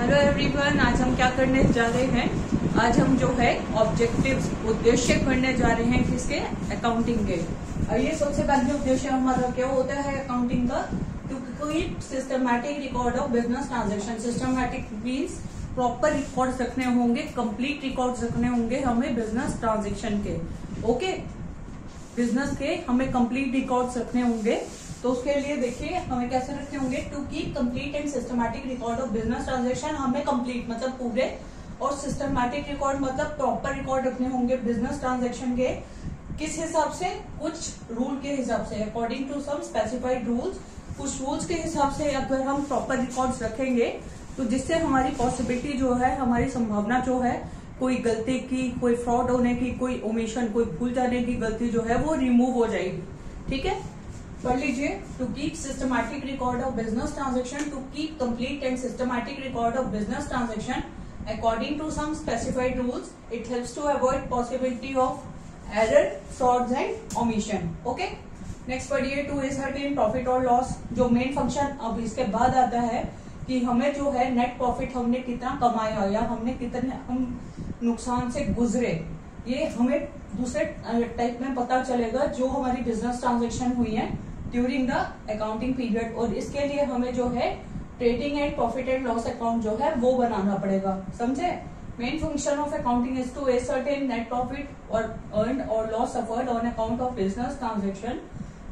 Hello everyone, आज हम क्या करने जा रहे हैं। आज हम जो है ऑब्जेक्टिव्स उद्देश्य पढ़ने जा रहे हैं किसके, अकाउंटिंग के। और ये सबसे पहले उद्देश्य हमारा क्या होता है अकाउंटिंग का, to keep systematic record of business transaction. Systematic means proper record रखने होंगे, कंप्लीट रिकॉर्ड रखने होंगे हमें बिजनेस ट्रांजेक्शन के। ओके, बिजनेस के हमें कंप्लीट रिकॉर्ड्स रखने होंगे। तो उसके लिए देखिए हमें कैसे रखने होंगे, to keep complete and systematic record of business transaction. हमें कंप्लीट मतलब पूरे और सिस्टमैटिक रिकॉर्ड मतलब प्रॉपर रिकॉर्ड रखने होंगे बिजनेस ट्रांजेक्शन के। किस हिसाब से, कुछ रूल के हिसाब से, according to some specified rules. कुछ रूल्स के हिसाब से अगर हम प्रॉपर रिकॉर्ड्स रखेंगे तो जिससे हमारी पॉसिबिलिटी जो है, हमारी संभावना जो है कोई गलती की, कोई फ्रॉड होने की, कोई ओमिशन, कोई भूल जाने की गलती जो है वो रिमूव हो जाएगी। ठीक है, पढ़ लीजिए। To keep systematic record of business transaction, to keep complete and systematic record of business transaction according to some specified rules, it helps to avoid possibility of error, frauds and omission. Okay, next पढ़िए। To ascertain profit और loss. जो main function अब इसके बाद आता है कि हमें जो है नेट प्रॉफिट हमने कितना कमाया या हमने कितने हम नुकसान से गुजरे, ये हमें दूसरे टाइप में पता चलेगा जो हमारी बिजनेस ट्रांजेक्शन हुई है ड्यूरिंग द अकाउंटिंग पीरियड। और इसके लिए हमें जो है trading and profit and loss account जो है वो बनाना पड़ेगा। समझे? Main function of accounting is to ascertain net profit और अर्न और loss suffered on account of business transaction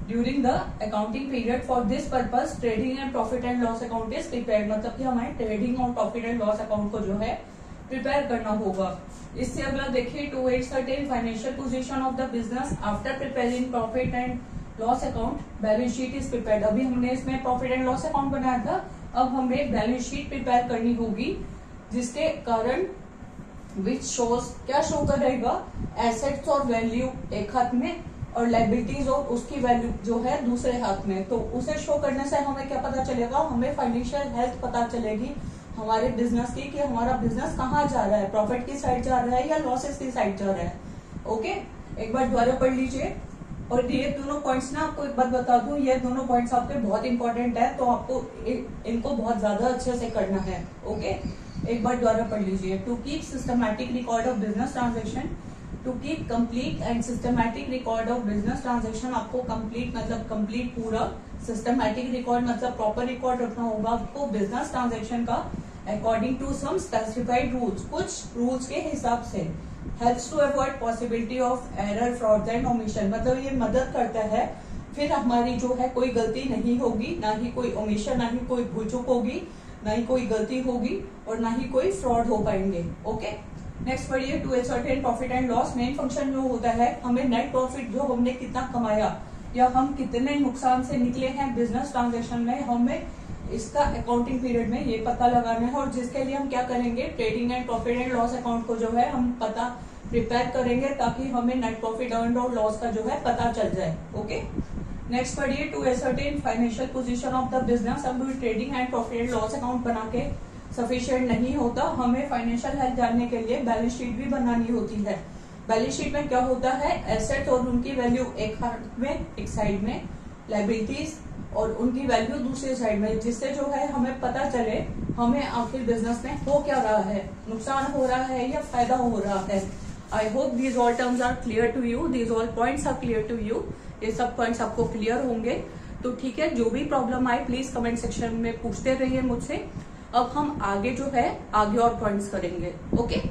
during the accounting period. For this purpose trading and profit and loss account is prepared. मतलब कि हमारे trading और profit and loss account को जो है prepare करना होगा। इससे अगला देखिए, to ascertain financial position of the business after preparing profit and loss account, balance sheet is prepared. अभी हमने इसमें प्रॉफिट एंड लॉस अकाउंट बनाया था, अब हमें बैलेंस शीट प्रिपेयर करनी होगी जिसके कारण विच शोज, क्या शो करेगा, एसेट्स और वैल्यू एक हाथ में और लाइबिलिटीज और उसकी वैल्यू जो है दूसरे हाथ में। तो उसे शो करने से हमें क्या पता चलेगा, हमें फाइनेंशियल हेल्थ पता चलेगी हमारे बिजनेस की, कि हमारा बिजनेस कहाँ जा रहा है, प्रॉफिट की साइड जा रहा है या लॉसेस की साइड जा रहा है। ओके, एक बार दोबारा पढ़ लीजिए। और ये दोनों पॉइंट्स ना, आपको एक बात बता दूं, ये दोनों पॉइंट्स आपके बहुत इंपॉर्टेंट है, तो आपको इनको बहुत ज्यादा अच्छे से करना है। ओके, एक बार दोबारा पढ़ लीजिए। To keep systematic record of business transaction, to keep complete and systematic record of business transaction. आपको कंप्लीट मतलब कंप्लीट पूरा, सिस्टमैटिक रिकॉर्ड मतलब प्रॉपर रिकॉर्ड रखना होगा आपको बिजनेस ट्रांजेक्शन का according to some specified rules, कुछ रूल्स के हिसाब से। Helps to avoid possibility of error, fraud and omission. मतलब ये मदद करता है, फिर हमारी जो है कोई गलती नहीं होगी, ना ही कोई ओमिशन, ना ही कोई भूल चूक होगी, ना ही कोई गलती होगी और ना ही कोई फ्रॉड हो पाएंगे। ओके, नेक्स्ट पढ़िए। To ascertain profit and loss. Main function जो होता है, हमें नेट प्रॉफिट जो हमने कितना कमाया या हम कितने नुकसान से निकले हैं बिजनेस ट्रांजेक्शन में, हमें इसका अकाउंटिंग पीरियड में ये पता लगाना है। और जिसके लिए हम क्या करेंगे, trading and profit and loss account को जो है हम पता प्रिपेयर करेंगे ताकि हमें नेट प्रॉफिट अर्न और लॉस का जो है पता चल जाए। ओके, नेक्स्ट पढ़िए। To ascertain financial position of the business. अब trading and profit and loss account बना के सफिशिएंट नहीं होता, हमें फाइनेंशियल हेल्थ जानने के लिए बैलेंस शीट भी बनानी होती है। बैलेंस शीट में क्या होता है, एसेट्स और उनकी वैल्यू एक हाथ में, एक साइड में, लाइबिलिटीज और उनकी वैल्यू दूसरी साइड में, जिससे जो है हमें पता चले हमें आखिर बिजनेस में हो क्या रहा है, नुकसान हो रहा है या फायदा हो रहा है। I hope these all terms are clear to you, these all points are clear to you. ये सब पॉइंट्स आपको क्लियर होंगे तो ठीक है। जो भी प्रॉब्लम आए प्लीज कमेंट सेक्शन में पूछते रहिए मुझसे। अब हम आगे जो है आगे और पॉइंट्स करेंगे। ओके।